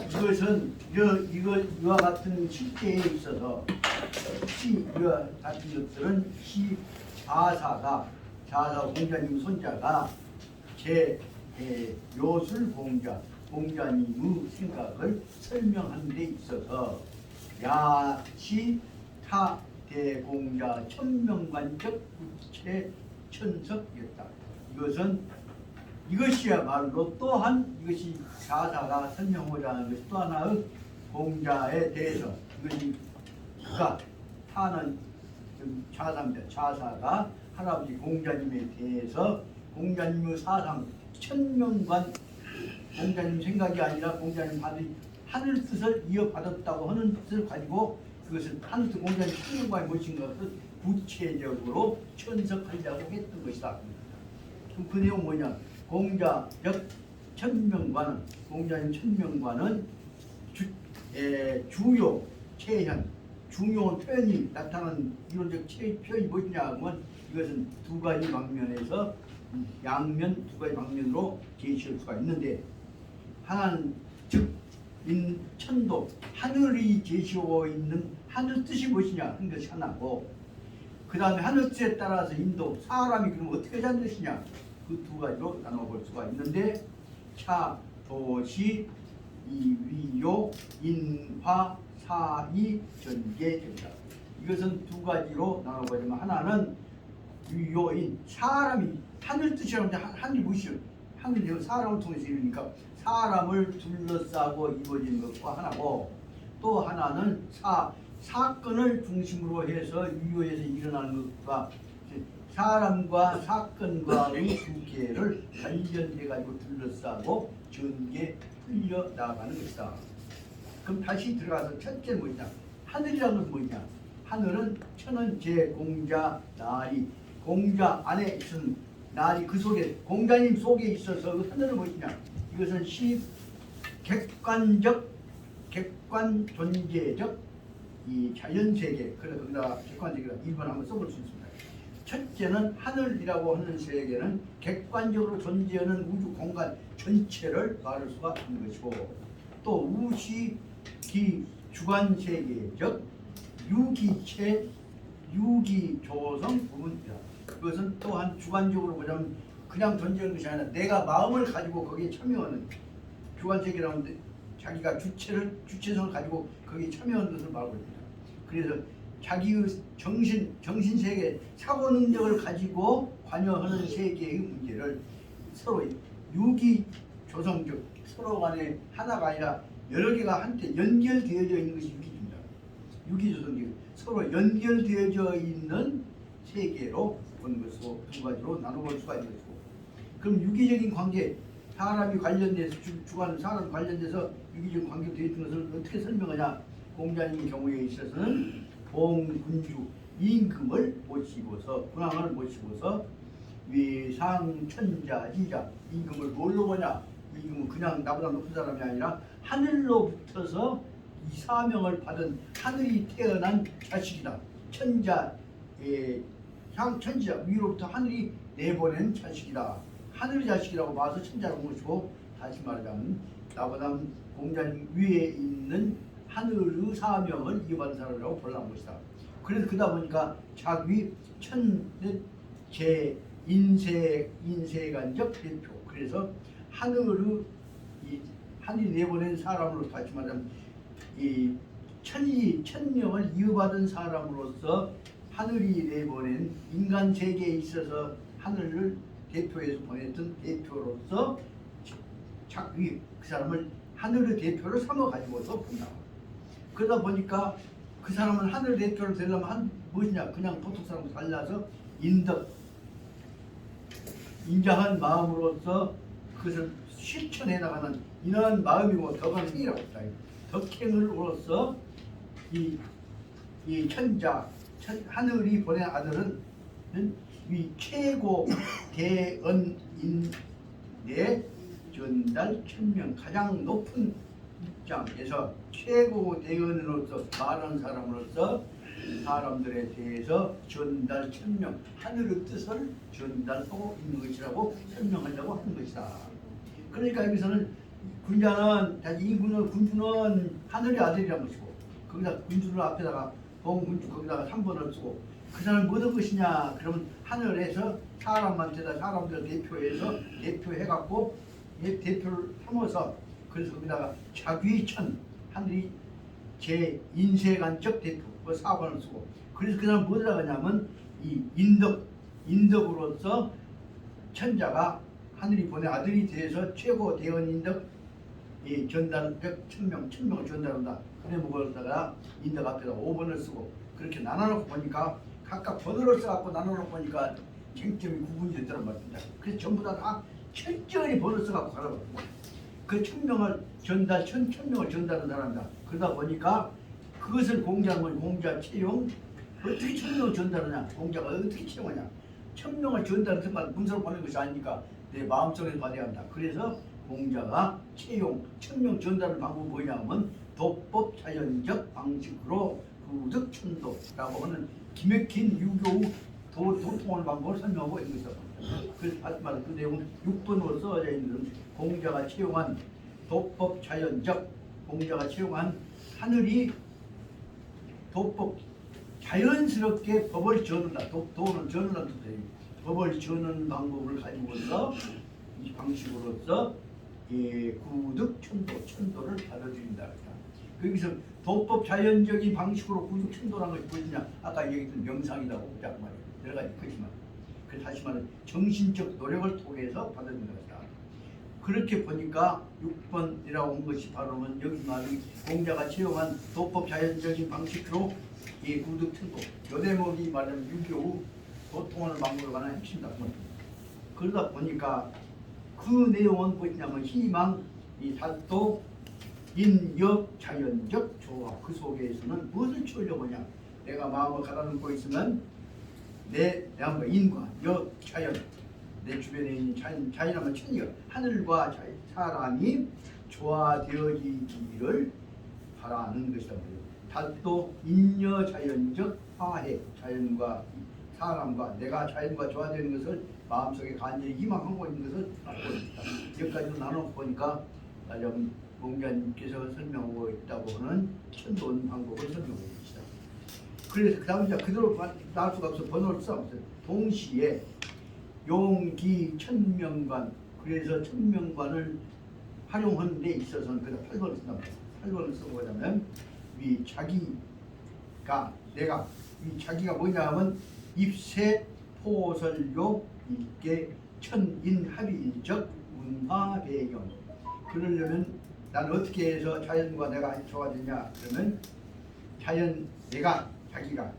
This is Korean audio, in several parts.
이것은 이와 같은 실제에 있어서 이와 같은 것들은 자사 공자님 손자가 제 요술 공자님의 생각을 설명하는 데 있어서 야시 타 대공자 천명관적 부채 천석이었다. 이것이야말로 또한 이것이 자사가 설명하고자 하는 것이 또 하나의 공자에 대해서 이것이 그가 타는 자사입니다. 자사가 할아버지 공자님에 대해서 공자님의 사상 천명관 공자님 생각이 아니라 공자님 하늘 뜻을 이어받았다고 하는 뜻을 가지고 그것을 하늘 뜻 공자님 천명관이 무엇인 것을 구체적으로 천석하려고 했던 것이다. 그럼 그 내용 뭐냐? 공자적 천명관은 공자님 천명관은 주요 체현 중요한 표현이 나타나는 이론적 표현이 무엇이냐 하면 이것은 두 가지 방면에서 두 가지 방면으로 제시할 수가 있는데 하나는 즉 천도 하늘이 제시하고 있는 하늘 뜻이 무엇이냐 하는 것이 하나고 그 다음에 하늘 뜻에 따라서 인도 사람이 그럼 어떻게 사는 것이냐 그 두 가지로 나눠볼 수가 있는데 차, 도시, 위요, 인화, 사이, 전개입니다. 이것은 두 가지로 나눠보자면 하나는 위요인 사람이 하늘 뜻이라는데 하늘이 무엇이요? 하늘이 사람을 통해서 이루니까 사람을 둘러싸고 이루어지는 것과 하나고 또 하나는 사건을 중심으로 해서 위요에서 일어나는 것과 사람과 사건과의 관계를 관련해가지고 둘러싸고 전개 풀려 나가는 것이다. 그럼 다시 들어가서 첫째 뭐냐? 하늘이라는 건 뭐냐? 하늘은 천은 제공자 나리 공자 안에 있는 나리 그 속에 공자님 속에 있어서 그 하늘은 무엇이냐? 이것은 객관 존재적 이 자연세계 그래서 거기다 객관적이라 일본 한번 써볼 수 있습니다. 첫째는 하늘이라고 하는 세계는 객관적으로 존재하는 우주 공간 전체를 말할 수가 있는 것이고 또 우시 주관 세계적 유기체 유기조성 부분이다. 그것은 또한 주관적으로 보자면 그냥 존재하는 것이 아니라 내가 마음을 가지고 거기에 참여하는 주관 세계라는 데 자기가 주체성을 가지고 거기에 참여하는 것을 말하고 있습니다. 그래서 자기의 정신 세계 사고 능력을 가지고 관여하는 세계의 문제를 서로 유기 조성적 서로 간에 하나가 아니라 여러 개가 한테 연결되어져 있는 것이 유기입니다. 유기 조성적 서로 연결되어져 있는 세계로 보는 것으로 두 가지로 나눠볼 수가 있는 것이고 그럼 유기적인 관계 사람이 관련돼서 주관 사람 관련돼서 유기적인 관계가 되어 있는 것을 어떻게 설명하냐 공자님 경우에 있어서는 봉군주 임금을 모시고서 군왕을 모시고서 위상천자지자 임금을 뭘로 보냐 임금은 그냥 나보다 높은 사람이 아니라 하늘로부터서 이 사명을 받은 하늘이 태어난 자식이다. 천자 위로부터 하늘이 내보낸 자식이다. 하늘의 자식이라고 봐서 천자로 모시고 다시 말하자면 나보다 공자님 위에 있는 하늘의 사명을 이어받은 사람이라고 보려는 것이다. 그래서 그러다 보니까 자기 인세간적 대표. 그래서 하늘이 내보낸 사람으로 다시 말하면 이 천명을 이어받은 사람으로서 하늘이 내보낸 인간 세계에 있어서 하늘을 대표해서 보냈던 대표로서 그 사람을 하늘의 대표를 삼아 가지고서 본다. 그러다 보니까 그 사람은 하늘 대표를 되려면 무엇이냐? 그냥 보통 사람과 달라서 인자한 마음으로서 그것을 실천해 나가는 이러한 마음이고 덕행이라고 합니다. 덕행으로서 이 하늘이 보낸 아들은 이 최고 대언인의 전달 천명 가장 높은 입장에서 최고 대언으로서 말하는 사람으로서 사람들에 대해서 전달 천명 하늘의 뜻을 전달하고 있는 것이라고 설명하려고 하는 것이다. 그러니까 여기서는 군자는 군주는 하늘의 아들이란 것이고 거기다 군주를 앞에다가 봉군주 거기다가 3번을 쓰고 그 사람은 뭐 얻은 것이냐 그러면 하늘에서 사람들 대표해갖고 대표를 삼아서 그래서 거기다가 자귀천 하늘이 제 인쇄관적 대표 그 4번을 쓰고 그래서 그 사람 뭐 들어가냐면 이 인덕으로서 천자가 하늘이 보내 아들이 돼서 최고 대원인덕 이 전달적 천명을 전달한다. 그래 뭐다가 인덕 앞에다 5번을 쓰고 그렇게 나눠놓고 보니까 각각 번호를 써갖고 나눠놓고 보니까 쟁점이 구분이 되더란 말입니다. 그래서 전부 다 철저히 번호 써갖고 가라고. 그 천명을 전달한 사람이다. 그러다 보니까 그것을 공자하면 공자 채용 어떻게 천명을 전달하냐? 공자가 어떻게 채용하냐? 천명을 전달해서 문서로 보내는 것이 아니니까 내 마음속에서 받아야 한다. 그래서 공자가 채용, 천명 전달하는 방법은 뭐냐면 도법 자연적 방식으로 구득천도라고 하는 기맥힌 유교 도통하는 방법을 설명하고 있는 것이다. 그래서 말씀 그 내용은 6번으로 써져 있는 공자가 채용한 도법 자연적 공자가 채용한 하늘이 도법 자연스럽게 법을 저는다. 도는 저는다는 뜻이에요. 법을 저는 방법을 가지고서 이 방식으로서 구득 천도를 받아들인다. 거기서 도법 자연적인 방식으로 구득 천도라는 것이 무엇이냐? 아까 얘기했던 명상이라고 보자고 말이에요. 여러 가지 크지만 그 다시 말해 정신적 노력을 통해서 받아들이는 것이다. 그렇게 보니까 6번이라고 한 것이 바로는 여기 말이 공자가 채용한 도법 자연적인 방식으로 이 구득 천도 요 대목이 말하면 유교 도통하는 방법에 관한 핵심이다. 그러다 보니까 그 내용은 뭐냐면 희망, 이 달도, 인역, 자연적 조화 그 속에서는 무엇을 채우려고 하냐? 내가 마음을 가다놓고 있으면 내 인과 역, 자연 내 주변에 있는 자연하면 천이가 하늘과 사람이 조화되어지기를 바라는 것이다. 달도 인여 자연적 화해 자연과 사람과 내가 자연과 조화되는 것을 마음속에 간절히 희망하고 있는 것을 알고 있다. 여기까지로 나눠 보니까 공자님께서 설명하고 있다고 하는 천도원 방법을 설명하고 있습니다. 그래서 그 다음에 이제 그대로 나올 수가 없어 번호를 써봤어요. 동시에 용기 천명관 그래서 천명관을 활용하는 데 있어서는 그래서 8번을 쓴단 말이에요. 8번을 쓰고 하자면 이 자기가 내가 이 자기가 뭐냐 하면 입세 포설요 있게 천인합의적 문화 배경 그러려면 나는 어떻게 해서 자연과 내가 조화되냐 그러면 자연 내가 자기가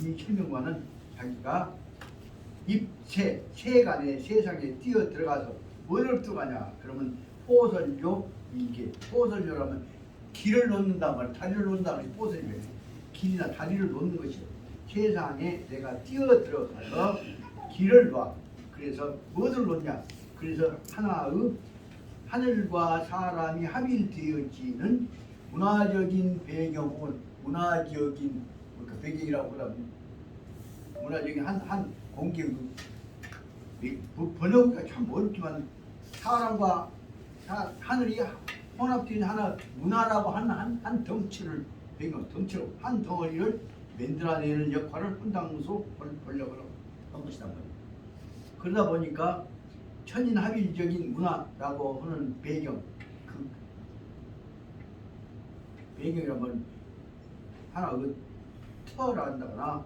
이 천명관은 자기가 입세 세간의 세상에 뛰어 들어가서 뭐를 들어가냐 그러면 포설요 이게 포설요라면 길을 놓는단 말이야. 다리를 놓는다는 것이 포설이에요. 길이나 다리를 놓는 것이요. 세상에 내가 뛰어 들어가서 길을 놔. 그래서 무엇을 놓냐? 그래서 하나의 하늘과 사람이 합일되어지는 문화적인 배경 혹은 문화적인 그 배경이라고 그러면 문화적인 한 공기 번역가 참 어렵지만 사람과 하늘이 혼합된 하나 문화라고 한 덩치를 배경 덩치로 한 덩어리를 만들어내는 역할을 혼당소 보려고 한 것이다 말이에요. 그러다 보니까 천인합일적인 문화라고 하는 배경 그 배경이라면 하나 그 터란다거나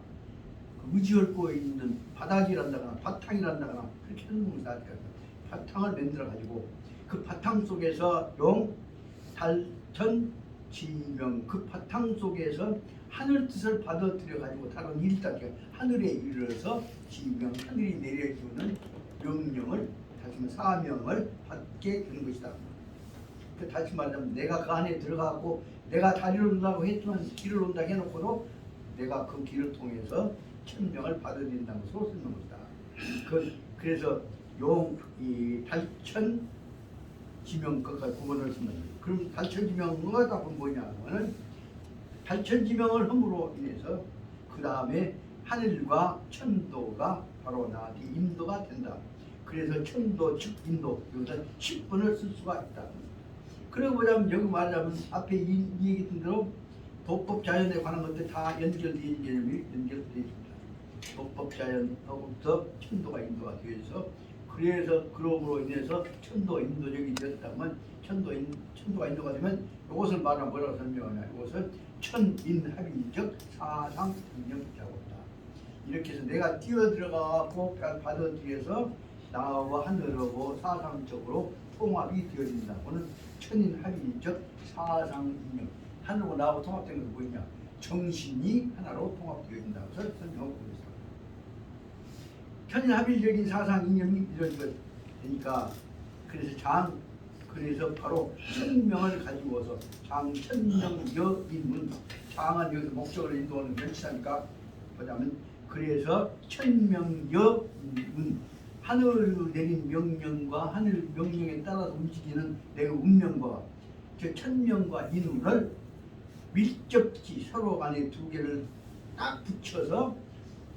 의지얼고 있는 바닥이란다거나 바탕이란다거나 그렇게 하는 것이다. 바탕을 만들어 가지고 그 바탕 속에서 용, 달, 천, 지명 그 바탕 속에서 하늘 뜻을 받아들여 가지고 다른 일단계 하늘에 이르러서 지명 하늘이 내려주는 명령을 다시 말하면 사명을 받게 되는 것이다. 그 다시 말하면 내가 그 안에 들어가고 내가 다리를 놓는다고 했지만 길을 놓는다고 해놓고도 내가 그 길을 통해서 천명을 받아들인다는 것으로 쓰는 것이다. 그래서 이 달천 지명 것까지 구분을 쓴다. 그럼 달천 지명은 답은 뭐냐면은 달천 지명을 함으로 인해서 그 다음에 하늘과 천도가 바로 나한테 인도가 된다. 그래서 천도 즉 인도 여기서 10번을 쓸 수가 있다. 그러고 보자면 여기 말하자면 앞에 이 얘기했던 대로 도법 자연에 관한 것들 다 연결되어 있는 개념이 연결되어 있습니다. 도법 자연하고부터 천도가 인도가 되어서 그래서 그럼으로 인해서 천도 인도적이 되었다면 천도가 인도가 되면 이것을 말하면 뭐라고 설명하냐? 이것을 천인합의적 사상능력이라고 한다. 이렇게 해서 내가 뛰어들어가고 받아들여서 나와 하늘하고 사상적으로 통합이 되어진다. 그거는 천인합의적 사상능력. 하늘하고 나하고 통합된 것은 뭐냐? 정신이 하나로 통합되어진다. 그래서 설명하고 있습니다. 천인합의적인 사상 이념이 이런 것 되니까 그래서 바로 천명을 가지고서 장천명여인문 장은 여기서 목적을 인도하는 명치사니까 보자면 그래서 천명여인문 하늘로 내린 명령과 하늘 명령에 따라서 움직이는 내 운명과 저 천명과 인운을 밀접히 서로 간에 두 개를 딱 붙여서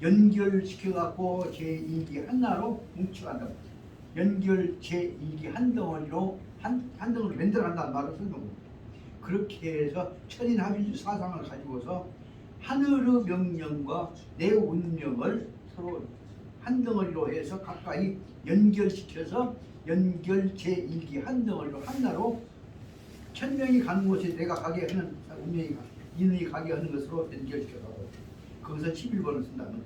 연결시켜갖고 제2기 하나로 뭉쳐간다. 연결 제2기 한 덩어리로 한 덩어리 만들어간다는 말을 설명합니다. 그렇게 해서 천인합의주 사상을 가지고서 하늘의 명령과 내 운명을 서로 한 덩어리로 해서 가까이 연결시켜서 연결 제2기 한 덩어리로 하나로 천명이 가는 곳에 내가 가게 하는 운명이 인이 가게 하는 것으로 연결시켜서 거기서 11번을 쓴다면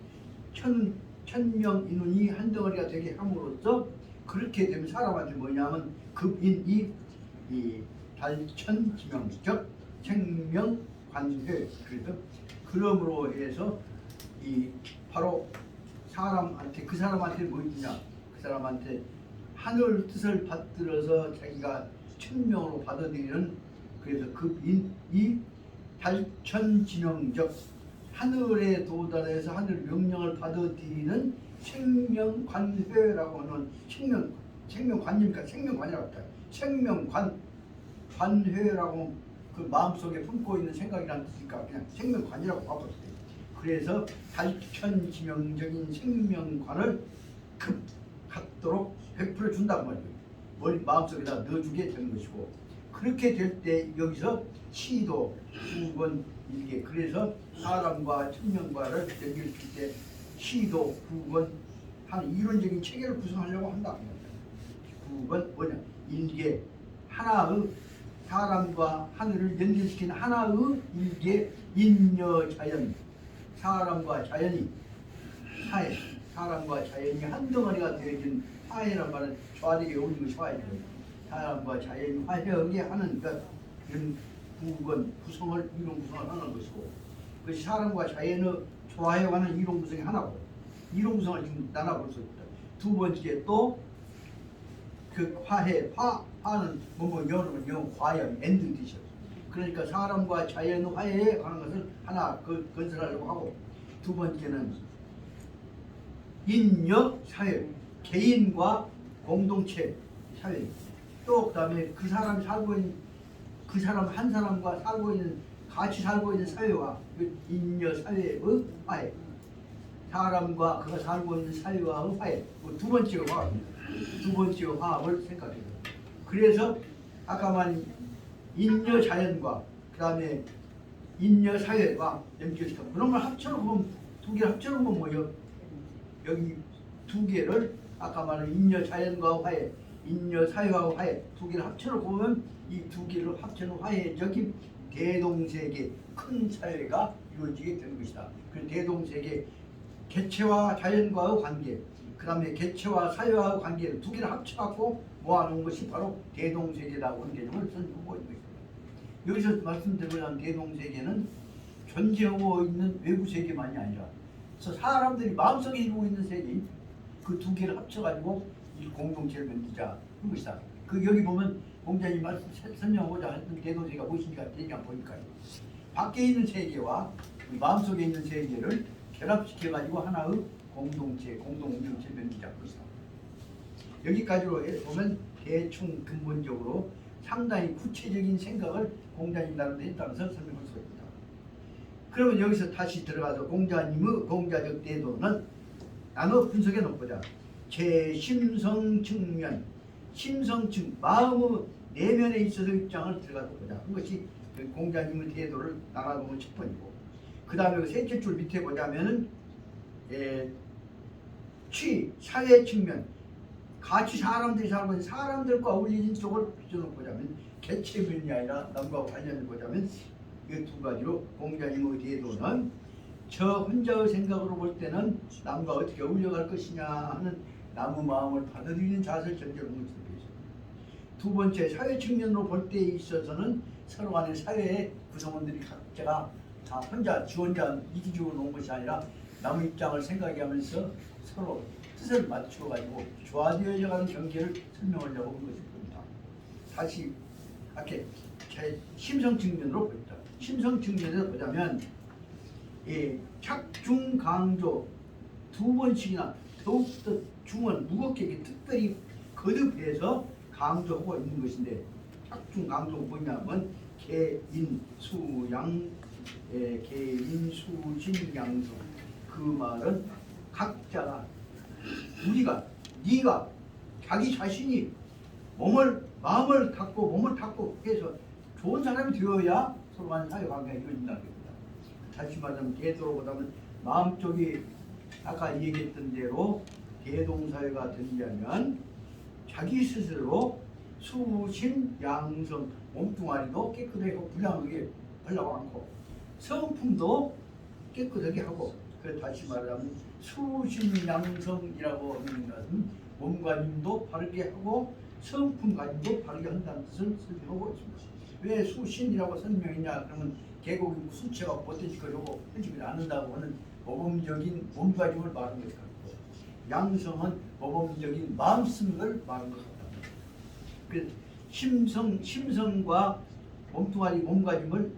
천명 인운이 한 덩어리가 되게 함으로써 그렇게 되면 사람한테 뭐냐면 급인이 이 달천 지명적 생명 관회 그래서 그러므로 해서 이 바로 사람한테 그 사람한테 뭐 있냐 그 사람한테 하늘 뜻을 받들어서 자기가 천명으로 받아들이는 그래서 급인 이 달천 지명적 하늘에 도달해서 하늘 명령을 받아들이는 생명관회라고 하는 생명관이니까 생명관이라고 했다. 생명관회라고 그 마음속에 품고 있는 생각이라는 뜻이니까 그냥 생명관이라고 바꿨어요. 그래서 달천지명적인 생명관을 갖도록 100% 준다고 말이에요. 머리 마음속에다 넣어주게 되는 것이고 그렇게 될 때 여기서 시도 9번 일개 그래서 사람과 천명과를 연결시킬 때 시도 9번 하는 이론적인 체계를 구성하려고 한다. 9번 뭐냐? 일개 하나의 사람과 하늘을 연결시키는 하나의 일개 인여자연 사람과 자연이 화해 사람과 자연이 한 덩어리가 되어진 화해란 말은 좌대에 오는 것이 화해죠. 사람과 자연이 화해하게 하는 그런 9번 구성을 이론 구성을 하는 것이고 그것이 사람과 자연의 조화해가는 이론 구성이 하나고 이론 구성을 지금 나눠볼 수 있다. 두 번째 또 그 화해 화는 여러분 영 화해 엔드 뜻이죠. 그러니까 사람과 자연의 화해에 관한 것을 하나 건설하려고 하고 두 번째는 인여 사회 개인과 공동체 사회 또 그다음에 그 사람이 살고 있는 그 사람 한 사람과 살고 있는 같이 살고 있는 사회와 그 인여 사회의 화해 사람과 그가 살고 있는 사회와의 화해 두 번째 화합을 생각해요. 그래서 아까 말한 인여 자연과 그 다음에 인여 사회와 연결시켜 그런 걸 합쳐놓고 보면 두 개를 합쳐놓고 뭐예요? 여기 두 개를 아까 말한 인여 자연과 화해 인여 사회와 화해 두 개를 합쳐놓고 보면 이 두 개를 합쳐놓은 화해적인 대동세계 큰 사회가 이루어지게 되는 것이다. 그 대동세계 개체와 자연과의 관계 그 다음에 개체와 사회와의 관계를 두 개를 합쳐갖고 모아놓은 것이 바로 대동세계라고 하는 개념을 선보고 있는 것입니다. 여기서 말씀드리는 대동세계는 존재하고 있는 외부 세계만이 아니라 사람들이 마음속에 이루고 있는 세계 그 두 개를 합쳐가지고 이 공동체를 만들자 하는 것이다. 그 여기 보면 공자님 말씀 설명하고자 했던 대동세계가 무엇인가 대략 보니까요. 밖에 있는 세계와 마음속에 있는 세계를 결합시켜가지고 하나의 공동체 만들자 것이다. 여기까지로 보면 대충 근본적으로 상당히 구체적인 생각을 공자님 나름대로 했다면서 설명할 수 있습니다. 그러면 여기서 다시 들어가서 공자님의 공자적 대도는 나눠 분석해 놓고자 제 심성 측면 심성층 내면에 있어서 입장을 들어가서 보자. 그것이 그 공자님의 태도를 나가보면 첫 번이고, 그 다음에 그 셋째 줄 밑에 보자면은 사회 측면, 같이 사람들이 살고 있는 사람들과 어울리는 쪽을 비춰놓고 보자면 개체면이 아니라 남과 관련을 보자면 이 두 가지로 공자님의 태도는 저 혼자의 생각으로 볼 때는 남과 어떻게 어울려갈 것이냐 하는 남의 마음을 받아들이는 자세를 전제로 한 것으로 되어 있습니다. 두 번째, 사회 측면으로 볼 때에 있어서는 서로 간의 사회의 구성원들이 각자가 다 혼자 지 혼자 이기적으로 놓은 것이 아니라 남의 입장을 생각하면서 서로 뜻을 맞추어가지고 조화되어져 가는 경계를 설명하려고 한 것일 겁니다. 다시 이렇게 심성 측면으로 보입니다. 심성 측면에서 보자면 착중 강조 두 번씩이나 더욱더 중은 무겁게 특별히 거듭해서 강조하고 있는 것인데, 착중 강조가 뭐냐면 개인수양 개인수진양성, 그 말은 각자가 네가 자기 자신이 마음을 갖고 몸을 갖고 해서 좋은 사람이 되어야 서로 간의 사회관계가 이루어진다는 겁니다. 다시 말하면 대도로보다는 마음 쪽이 아까 얘기했던 대로 대동사회가 되려면 자기 스스로 수신 양성, 몸뚱아리도 깨끗하고 불량하게 하려고 않고 성품도 깨끗하게 하고, 그래서 다시 말하면 수신양성이라고 하는 것은 몸가짐도 바르게 하고 성품가짐도 바르게 한다는 뜻을 설명하고 있습니다. 왜 수신이라고 설명했냐 그러면 계곡이 무슨 채가 보태지거려고 해지지 않는다고 하는 모범적인 몸가짐을 말하는 것 같고, 양성은 모범적인 마음씀을 말하는 것 같다. 그 심성과 몸뚱아리 몸가짐을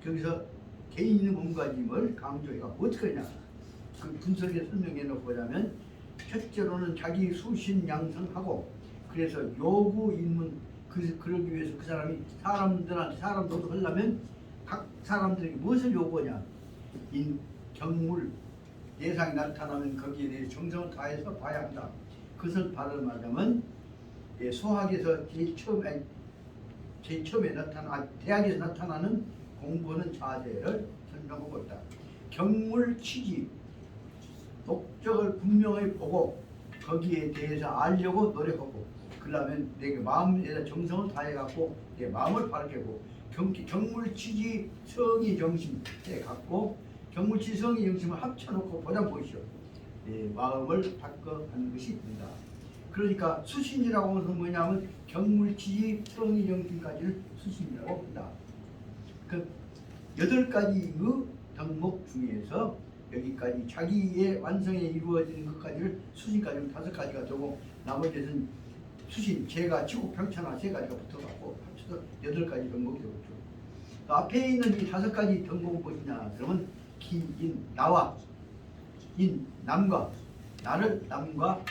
거기서 개인의 몸가짐을 강조해가 어떻게 하냐 그 분석에 설명해 놓고 보자면, 첫째로는 자기 수신 양성하고, 그래서 요구 인문 그러기 위해서 그 사람이 사람 노릇하려면 각 사람들에게 무엇을 요구하냐, 경물 대상이 나타나면 거기에 대해 정성을 다해서 봐야 한다. 그것을 발음하자면 소학에서 제일 처음에 대학에서 나타나는 공부하는 자세를 설명하고 있다. 경물 취지, 목적을 분명히 보고 거기에 대해서 알려고 노력하고, 그러면 내게 마음에다 정성을 다해갖고 내 마음을 바르게 하고, 경물 취지 성의 정신 해갖고 경물 취지 성의 정신을 합쳐놓고 보자 보시오. 내 마음을 바꿔 하는 것이 된다. 그러니까 수신이라고 하는 뭐냐면 경물 취지 성의 정신까지를 수신이라고 한다. 그 8가지의 덕목 중에서 여기까지 자기의 완성에 이루어지는 것까지를 수신까지는 5가지가 되고, 나머지는 수신, 제가 지구 평천화 3가지가 붙어갖고 합쳐서 8가지 덕목이 되겠죠. 그 앞에 있는 이 5가지 덕목은 무엇이냐 그러면 기인, 나와 남과 나를 남과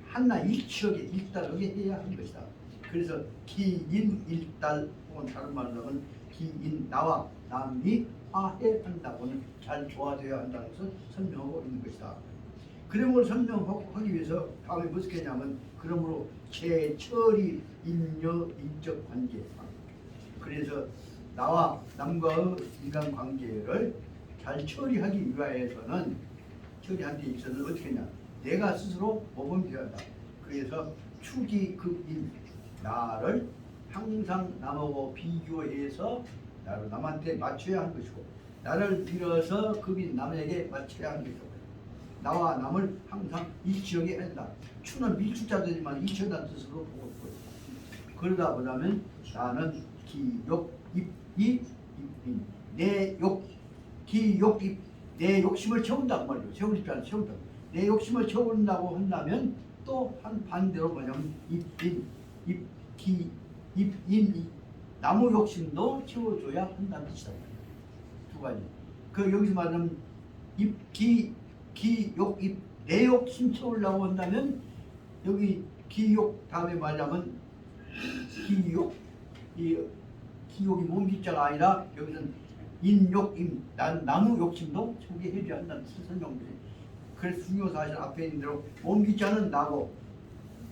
하나 일치하게 일달하게 해야 하는 것이다. 그래서 기인 일달, 혹은 다른 말로 하면 기인, 나와 남이 화해한다고는 잘 조화되어야 한다는 것을 설명하고 있는 것이다. 그림을 설명하기 위해서 다음에 무엇을 했냐면, 그러므로 제철이 인여 인적 관계, 그래서 나와 남과의 인간관계를 잘 처리하기 위하여서는 처리하는 데 있어서는 어떻게 했냐, 내가 스스로 모범이 되어야 한다. 그래서 추기급인, 나를 항상 남하고 비교해서 나를 남한테 맞춰야 하는 것이고, 나를 밀어서 급인 남에게 맞춰야 하는 것이고, 나와 남을 항상 일치하게 한다. 추는 밀추자들이지만 일치한다는 뜻으로 보고 있고, 그러다 보자면 나는 기욕 입이 내 욕심을 채운다고 말이에요. 채울 입장을 채운다. 내 욕심을 채운다고 한다면 또 한 반대로 뭐냐면 나무 욕심도 채워줘야 한다는 뜻이다. 2가지. 그 여기서 말하면 내 욕심 채우려고 한다면 여기 기욕 다음에 말하면 기욕이 몸기자가 아니라 여기서는 나무 욕심도 채우게 해줘야 한다는 뜻을 설명드려요. 그래서 중요 사실 앞에 있는 대로 몸기자는 나고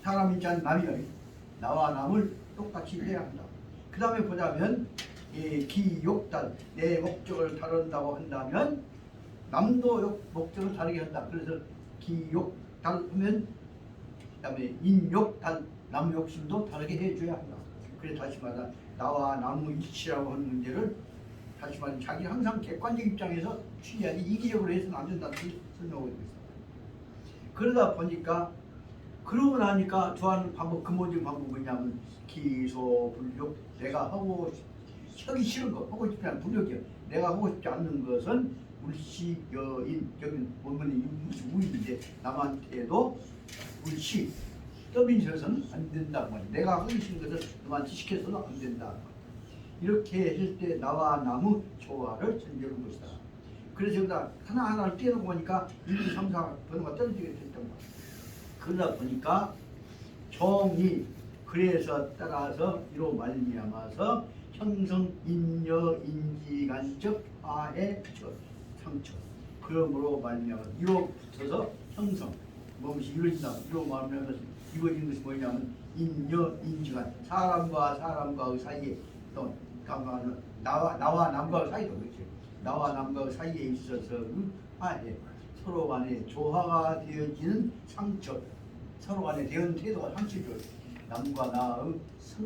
사람인 자는 남이요. 나와 남을 똑같이 해야 한다. 그 다음에 보자면 기욕단 내 목적을 다룬다고 한다면 남도 목적을 다르게 한다. 그래서 기욕단 하면 그다음에 인욕단 남 욕심도 다르게 해줘야 한다. 그래서 다시 말하 나와 남의 일치라고 하는 문제를 다시 말하면 자기 항상 객관적 입장에서 취해야지 이기적으로 해서는 안 된다는 설명하고 있습니다. 그러다 보니까 그러고 나니까 좋아하는 방법 근본적인 방법은 뭐냐면 기소불욕 내가 하기 싫은 거 하고 싶지 않은 불욕이야. 내가 하고 싶지 않는 것은 물시 여인 여기 원문이 물시 우인인데 남한테도 물시 떠밀려서는 안 된다고 말이야. 내가 하기 싫은 것을 남한테 시켜서는 안 된다. 이렇게 했을 때 나와 남의 조화를 전제하는 것이다. 그래서 여기다 하나하나를 떼놓고 보니까 1, 2, 3, 4 번호가 떨어지게 됐던 거야. 그러다 보니까 정이 그래서 따라서 이로 말미암아서 형성 인여 인지간적 화해 상처 그러므로 말미암아 이로 붙어서 형성 무엇이 이루어진다. 이로 말미암아서 이루어진 것이 뭐냐면 인여 인지간 사람과 사람과의 사이에 또 나와 남과 사이도 그렇죠. 나와 남과 사이에 있어서 화해 서로 간에 조화가 되어지는 상처 서로 간에 대응 태도가 상처죠. 남과 나의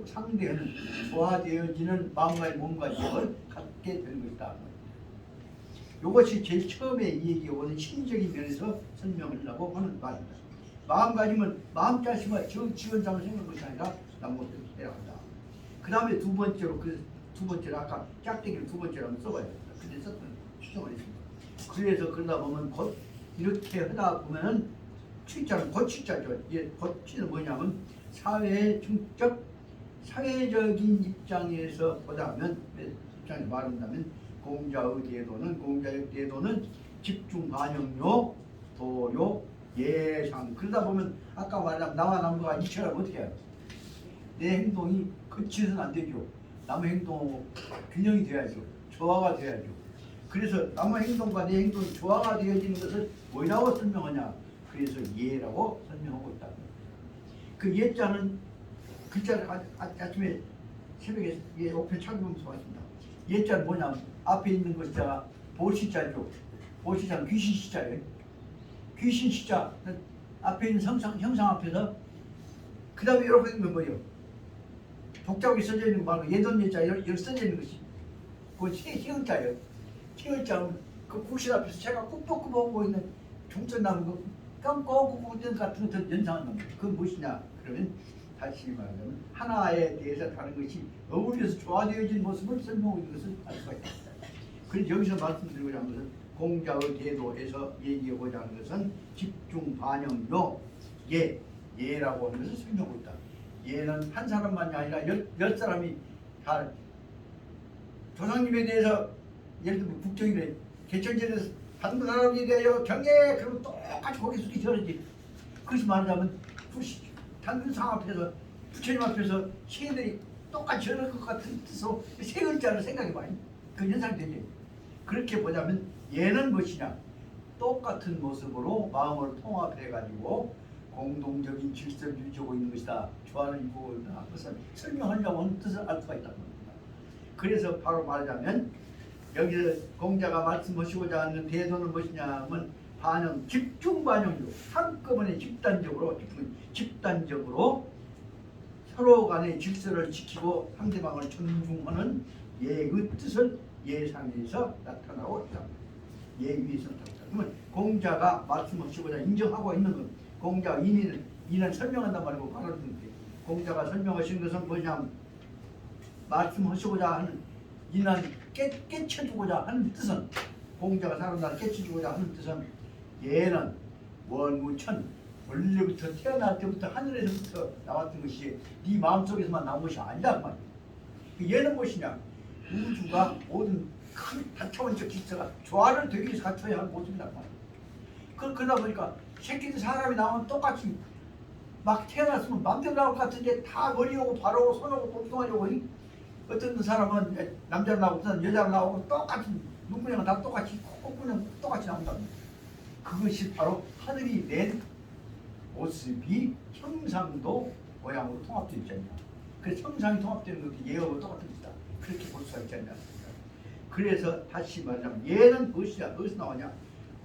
상대는 조화되어지는 마음과 몸가짐을 갖게 되는 것이다. 이것이 제일 처음에 이 얘기가 오는 심리적인 면에서 설명하려고 하는 말입니다. 마음가짐은 마음 자신과 지원장을 생각하는 것이 아니라 남을 해야 한다. 그 다음에 두 번째로 아까 짝대기를 두 번째로 한번 써봐야겠다. 근데 썼던 추정을 했습니다. 그래서 그러다 보면 곧 이렇게 하다 보면은 취자는 고취자죠. 이게 고취는 뭐냐면 사회적인 입장에서 보자면 입장에 말한다면 공자의 대도는 집중 반영요 도요 예상 그러다 보면 아까 말한 나와 남과 이처럼 어떻게 해요? 내 행동이 거치서는 안 되죠. 남의 행동하고 균형이 돼야죠. 조화가 돼야죠. 그래서 남의 행동과 내 행동이 조화가 되어지는 것을 뭐라고 설명하냐? 그래서 예라고 설명하고 있다. 그 예자는 글자를 아침에 새벽에 옆에 찾아보면서 봤습니다. 예자는 뭐냐면 앞에 있는 글자가 보시자죠. 보시자는 귀신 시자예요. 귀신 시자 앞에 있는 형상 앞에서 그 다음에 이렇게 있는 건 뭐예요? 복잡하게 써져 있는 거 말고 예돈 예자 이렇게 써져 있는 것이 그건 희응자예요. 희응자는 그 구실 앞에서 제가 꾹꾹 보고 있는 종전나무 그 깜깜고 같은 것을 연상하는 겁니다. 그건 무엇이냐? 그러면 다시 말하면 하나에 대해서 다른 것이 어울려서 조화되어진 모습을 설명하고 있는 것을 알 수가 있다. 그래서 여기서 말씀드리고자 하는 것은 공자의 대도에서 얘기하고자 하는 것은 집중 반영요 예라고 하는 것을 설명하고 있다. 예는 한 사람만이 아니라 열 사람이 다 조상님에 대해서 예를 들면 국정이래 개천절에서 다른 사람에 대하여 경례 그러면 똑같이 고개 숙이 저러지. 그것이 말하자면 다른 상 앞에서 부처님 앞에서 시인들이 똑같이 저럴 것 같은 뜻으로 세 글자를 생각해봐요. 그 연상이 되지. 그렇게 보자면 얘는 무엇이냐? 똑같은 모습으로 마음을 통합해가지고 공동적인 질서를 유지하고 있는 것이다. 조화를 이루고 있다. 그것을 설명하려고 하는 뜻을 알 수가 있다는 겁니다. 그래서 바로 말하자면 여기서 공자가 말씀하시고자 하는 대도는 무엇이냐면 반영, 집중 반영으로 한꺼번에 집단적으로 서로 간의 질서를 지키고 상대방을 존중하는 예의 뜻을 예상에서 나타나고 있다. 예의에서 나타났다. 그러면 공자가 말씀하시고자 인정하고 있는 것, 공자가 이는 설명한단 말이고 말하는데 공자가 설명하신 것은 뭐냐면 말씀하시고자 하는 이는 깨쳐주고자 하는 뜻은 공자가 사람들을 깨쳐주고자 하는 뜻은 얘는 원무천 원래부터 태어날 때부터 하늘에서부터 나왔던 것이 네 마음속에서만 나온 것이 아니란 말이야. 얘는 무엇이냐? 우주가 모든 큰 다차원적 질서가 조화를 되기 위해서 갖춰야 하는 모습이란 말이야. 그러다 보니까 새끼들 사람이 나오면 똑같이 막 태어났으면 맘대로 나올 것 같은데 다 머리오고 발오고 손오고 몸뚱아리오고 어떤 사람은 남자로 나오고 어떤 여자로 나오고 똑같이 눈구녕은 다 똑같이 콧구녕 똑같이 나온다. 그것이 바로 하늘이 낸 모습이 형상도 모양으로 통합되어 있잖아요. 그래서 형상이 통합되는 것도 얘하고 똑같은 것이다. 그렇게 볼 수가 있지 않습니까? 그래서 다시 말하자면 얘는 무엇이냐? 어디서 나오냐?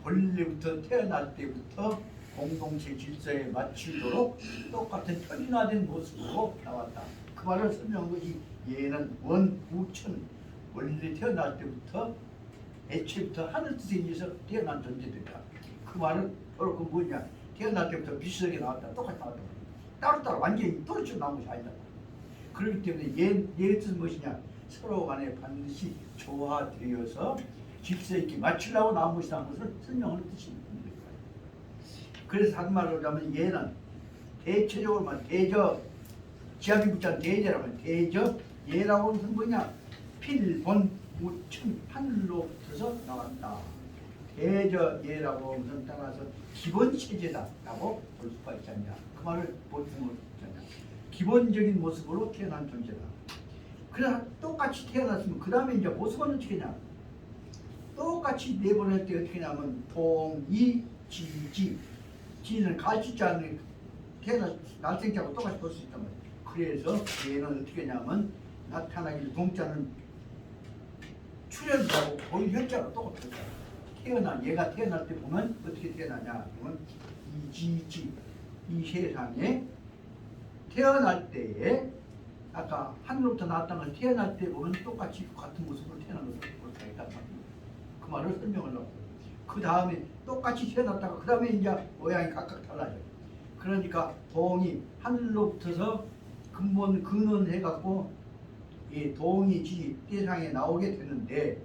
본래부터 태어날 때부터 공동체 질서에 맞추도록 똑같은 편인화된 모습으로 나왔다. 그 말을 설명한 것이 얘는 원우천, 원래 태어날 때부터 애초부터 하늘 뜻에 의해서 태어난 존재들이다. 그 말은 바로 그 뭐냐? 태어날 때부터 비슷하게 나왔다. 똑같이 나왔다. 따로따로 완전히 떨어져 나온 것이 아니다. 그렇기 때문에 얘 뜻은 무엇이냐? 서로 간에 반드시 조화되어서 질서 있게 맞추려고 나온 것이라는 것을 설명하는 뜻이 있는 거예요. 그래서 다른 말로 하자면 얘는 대체적으로 말 대저 지압이 붙자는 대제라고 하면 대저 얘라고 하는 것은 뭐냐? 필본 우천 하늘로부터서 나왔다. 대저 얘라고 하는 것은 따라서 기본 체제다라고 볼 수가 있지 않냐. 그 말을 보충을 있지 않냐. 기본적인 모습으로 태어난 존재다. 그래서 똑같이 태어났으면 그 다음에 이제 모습은 어떻게 하냐? 똑같이 내보낼 때 어떻게 하냐면 동이 지지 지는 가시자는 태어날 날생자하고 똑같이 볼 수 있단 말이에요. 그래서 얘는 어떻게 하냐면 나타나기를 동자는 출현자고 보일 현자가 똑같아요. 얘가 태어날 때 보면 어떻게 태어나냐 보면 이지지 이 세상에 태어날 때에 아까 하늘로부터 나왔다는 걸 태어날 때 보면 똑같이 같은 모습으로 태어난 것을 볼 수가 있단 말이에요. 그 말을 설명하려고. 그 다음에 똑같이 태어났다가 그 다음에 이제 모양이 각각 달라져요. 그러니까 동이 하늘로부터서 근원해갖고 이 동이 지 세상에 나오게 되는데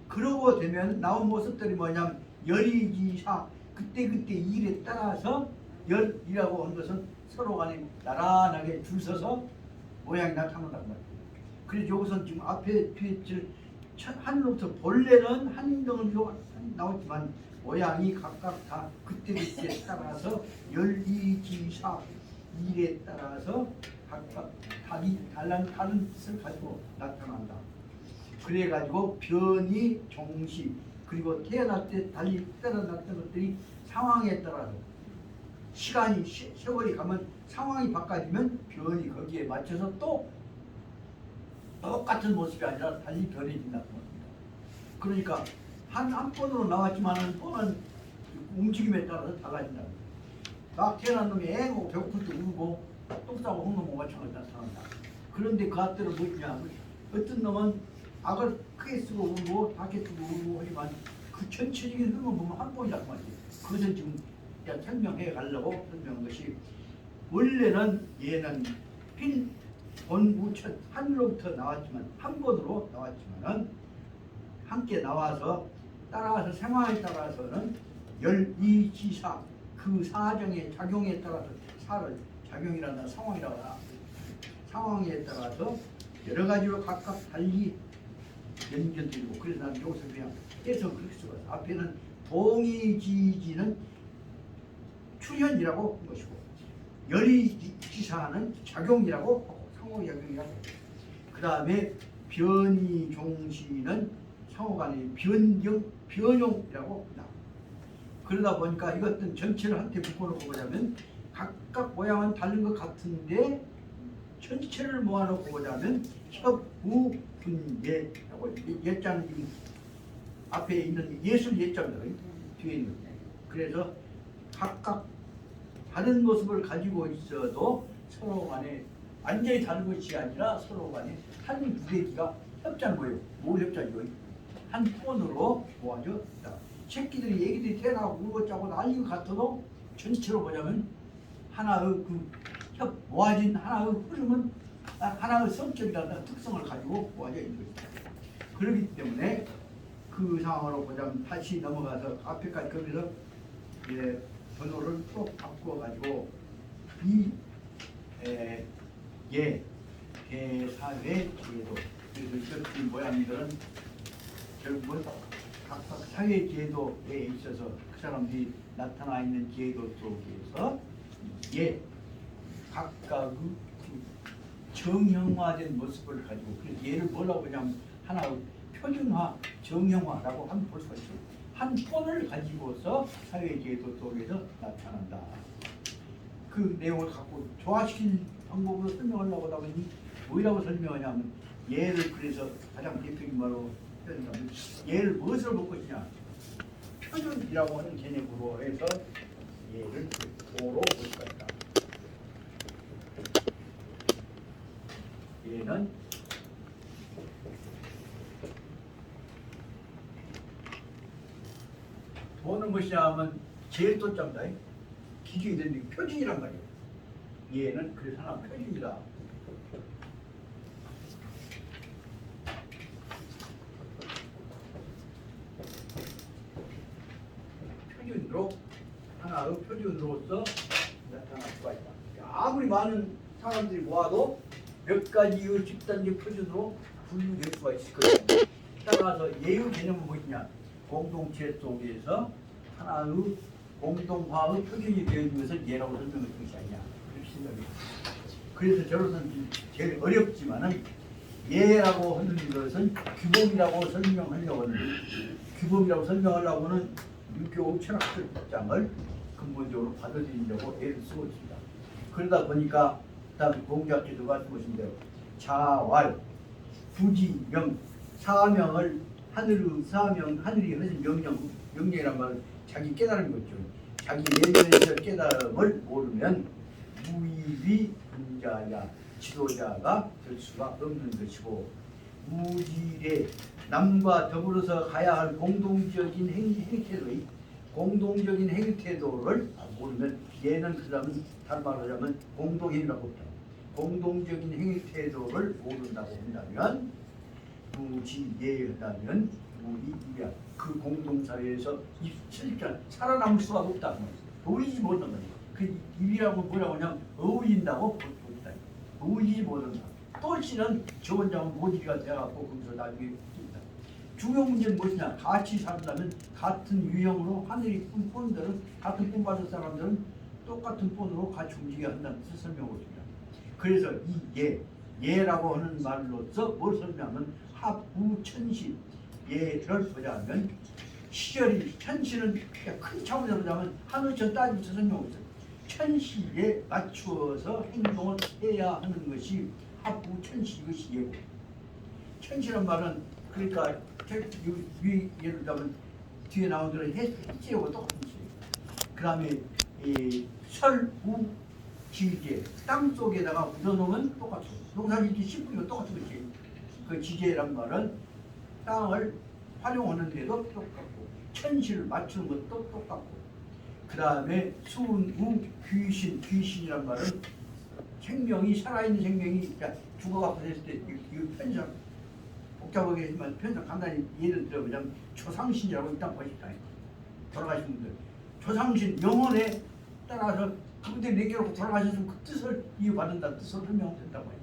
그러고 되면 나온 모습들이 뭐냐면 열이지사 그때그때 일에 따라서 열이라고 하는 것은 서로 간에 나란하게 줄 서서 모양이 나타난단 말이에요. 그래서 여기서 지금 앞에 하늘로부터 본래는 한동을 나왔지만 모양이 각각 다 그때그때 따라서 열이지사 일에 따라서 각각 다른 뜻을 가지고 나타난다. 그래가지고 변이 종시 그리고 태어날 때 달리 태어났던 것들이 상황에 따라서 시간이 세월이 가면 상황이 바꿔지면 변이 거기에 맞춰서 또 똑같은 모습이 아니라 달리 변해진다는 겁니다. 그러니까 한 번으로 나왔지만은 또는 움직임에 따라서 달라진다. 막 태어난 놈이 애고 배고플 때 울고 똥 싸고 홍놈과 마찬가지로 나타난다. 그런데 그 앞들은 뭐냐? 어떤 놈은 악을 크게 쓰고 울고 작게 쓰고 울고 하지만 그 전체적인 흐름을 보면 한 번이란 말이에요. 그것을 지금 설명해 가려고 설명한 것이 원래는 얘는 본우천 하늘로부터 나왔지만 한 번으로 나왔지만은 함께 나와서 따라서 상황에 따라서는 열이지사 그 사정의 작용에 따라서 사를 작용이란다 상황이라고 하나 상황에 따라서 여러 가지로 각각 달리 연결되고 그래서 나는 여기서 그냥 해서 그렇게 써봤어. 앞에는 동이지지는 출현이라고 한 것이고 열이지사는 작용이라고 하고 상호작용이라고 하고 그 다음에 변이종시는 상호간의 변용이라고 한다. 그러다 보니까 이것들 전체를 한테 묶어놓고 보자면 각각 모양은 다른 것 같은데 전체를 모아놓고 보자면 협우분예라고 예자는 지금 앞에 있는 예술 예자입니다. 뒤에 있는 그래서 각각 다른 모습을 가지고 있어도 서로 간에 완전히 다른 것이 아니라 서로 간에 한 무대기가 협자는 거예요. 뭘 협자죠? 한 폰으로 모아져 있다. 새끼들이 애기들이 태어나고 울고 짜고 난리가 같아도 전체로 보자면 하나의 그 모아진 하나의 흐름은 하나의 성격이라는 특성을 가지고 모아져 있는 것이다. 그렇기 때문에 그 상황으로 보자면 다시 넘어가서 앞에까지 거기서 번호를 또 바꾸어 가지고 대사회 제도 그래서 이 모양들은 결국은 각각 사회 제도에 있어서 그 사람들이 나타나 있는 제도 속에서 각각의 정형화된 모습을 가지고 그래서 얘를 뭐라고 그냥 하나의 표준화, 정형화라고 하면 볼 수가 있어요. 한 폰을 가지고서 사회 제도 속에서 나타난다. 그 내용을 갖고 조화시킨 방법으로 설명하려고 하다 보니 뭐라고 설명하냐면 예를 그래서 가장 대표적인 말로 표현하면 예를 무엇으로 볼 것이냐 표준이라고 하는 개념으로 해서 예를 오로 볼 수가 있다. 얘는 보는 것이냐 하면 제일 또점다 기준이 되는 게 표준이란 말이에요. 얘는 그래서 하나 표준이다. 표준으로 하나의 표준으로서 나타날 수가 있다. 아무리 많은 사람들이 모아도 몇 가지의 집단적 표준으로 분류될 수가 있을 거예요. 따라서 예의 개념은 무엇이냐? 공동체 속에서 하나의 공동화의 표준이 되어 있는 것을 예라고 설명할 것이 아니냐. 그렇게 생각해요. 그래서 저로서는 제일 어렵지만은 예라고 하는 것은 규범이라고 설명하려고 하는 규범이라고 설명하려고는 유교 철학적 입장을 근본적으로 받아들이려고 예를 쓰고 있습니다. 그러다 보니까 다음 공자께서 말씀하신 대로 자활, 부지명, 사명을 하늘의 사명, 하늘이 하신 명령이란 말은 자기 깨달은 거죠. 자기 내면에서 깨달음을 모르면 무의비 분자야 지도자가 될 수가 없는 것이고 무질의 남과 더불어서 가야 할 공동적인 행태도를 모르면 얘는 그다음 다른 말로 하자면 공동행위라고 합니다. 공동적인 행태도를 모른다고 한다면 무지예하다면 무의비야 그 공동사회에서 실전 살아남을 수가 없다. 보이지 못한다. 그 입이라고 뭐라고 하냐면 어울린다고 보다. 보이지 못한다. 똘씨는 저 혼자면 모지가 되어갖고 거기서 나중에 있다. 중요 문제는 무엇이냐? 같이 살려면 같은 유형으로 하늘이 꾼 폰들은 같은 꿈 받은 사람들은 똑같은 폰으로 같이 움직여야 한다는 뜻을 설명하고 있습니다. 그래서 이 예라고 하는 말로서 뭘 설명하면 합우천시 예를 보자면 시절이 천시는 큰 차원에서 보자면 하늘천 따지면서 설명하고 있어요. 천시에 맞추어서 행동을 해야 하는 것이 합우천시 이것이 예고. 천시란 말은 그러니까 예를 들자면 뒤에 나온 대로 해지하고 똑같은 것이에요. 그 다음에 설우 지제 땅 속에다가 묻어놓으면 똑같고 농사짓기 심으면 똑같은 것이 그 지제란 말은 땅을 활용하는데도 똑같고 천시를 맞추는 것도 똑같고 그 다음에 수우 귀신이란 말은 생명이 살아있는 생명이 죽어갖고 됐을 때 이 편상 복잡하게 하지만 편상 간단히 예를 들어보자면 조상신이라고 일단 보십시다. 돌아가신 분들 조상신 영혼에 따라서 그분들이 내게로 돌아가셨으면 그 뜻을 이어받는다는 뜻을 설명하면 된다고 해요.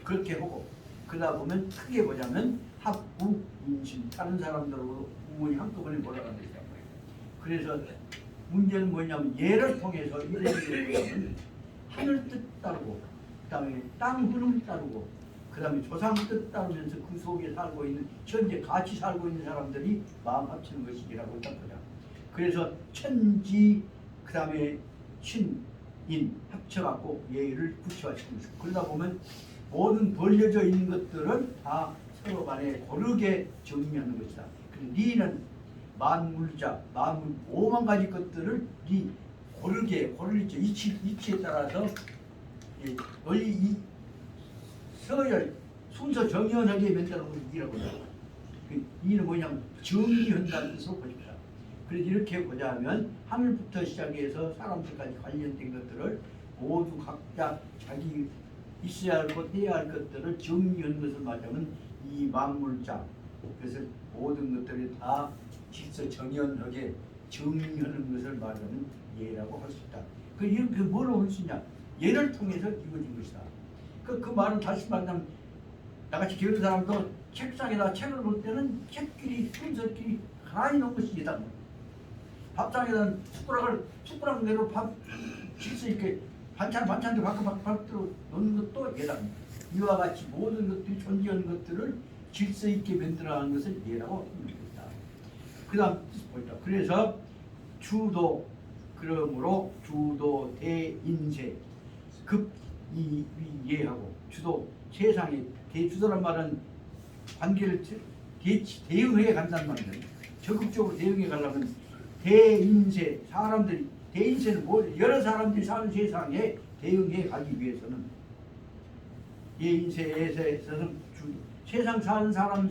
그렇게 하고 그러다 보면 크게 보자면 합우 인신 다른 사람들하고 우문이 한꺼번에 몰아가는 것이라고 해요. 그래서 문제는 뭐냐면 예를 통해서 이런 얘기를 하늘 뜻 따르고 그 다음에 땅 흐름 따르고 그 다음에 조상 뜻 따르면서 그 속에 살고 있는 현재 같이 살고 있는 사람들이 마음 합치는 것이라고 했단 거죠. 그래서 천지 그 다음에 신인 합쳐갖고 예를 구체화시키는 것이고 그러다 보면 모든 벌려져 있는 것들은 다 서로 간에 고르게 정리하는 것이다. 그리고 니는 만물자, 만물 5만 가지 것들을 니 고르게 이치에 따라서 원리 이 서열 순서 정연하게 만드는 것을 이라고 해요. 이는 뭐냐면 정리한다는 뜻으로 보십시오. 그래서 이렇게 보자면 하늘부터 시작해서 사람들까지 관련된 것들을 모두 각자 자기 있어야 할 것, 해야 할 것들을 정리하는 것을 말하면 이 만물자 그래서 모든 것들이 다 질서 정연하게 정리하는 것을 말하면 예라고 할 수 있다. 이렇게 뭘로 할 수 있냐? 예를 통해서 이루어진 것이다. 그 말은 다시 말하면 나같이 게으른 사람도 책상에다 책을 볼 때는 책끼리 순서끼리 가만히 놓은 것이 예다. 밥상에다는 숟가락 내로 밥 질서 있게 반찬도 바깥으로 놓는 것도 예다. 이와 같이 모든 것들이 존재하는 것들을 질서 있게 만들어가는 것을 예라고 합니다. 그 다음 보겠다. 그래서 주도 그러므로 주도 대인세 급 이 예하고 주도 세상에 대주도란 말은 관계를 대응해 간다는 말이에요. 적극적으로 대응해 가려면 대인세 사람들이 대인세는 뭐 여러 사람들이 사는 세상에 대응해 가기 위해서는 대인세에서는 세상 사는 사람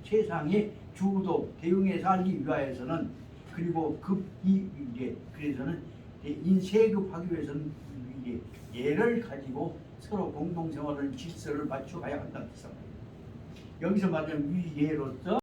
세상에 주도 대응해 살기 위하여서는 그리고 이게 그래서는 인세급하기 위해서는 이게 예를 가지고 서로 공동생활을 질서를 맞춰가야 한다는 뜻입니다. 여기서 말하는 위예로서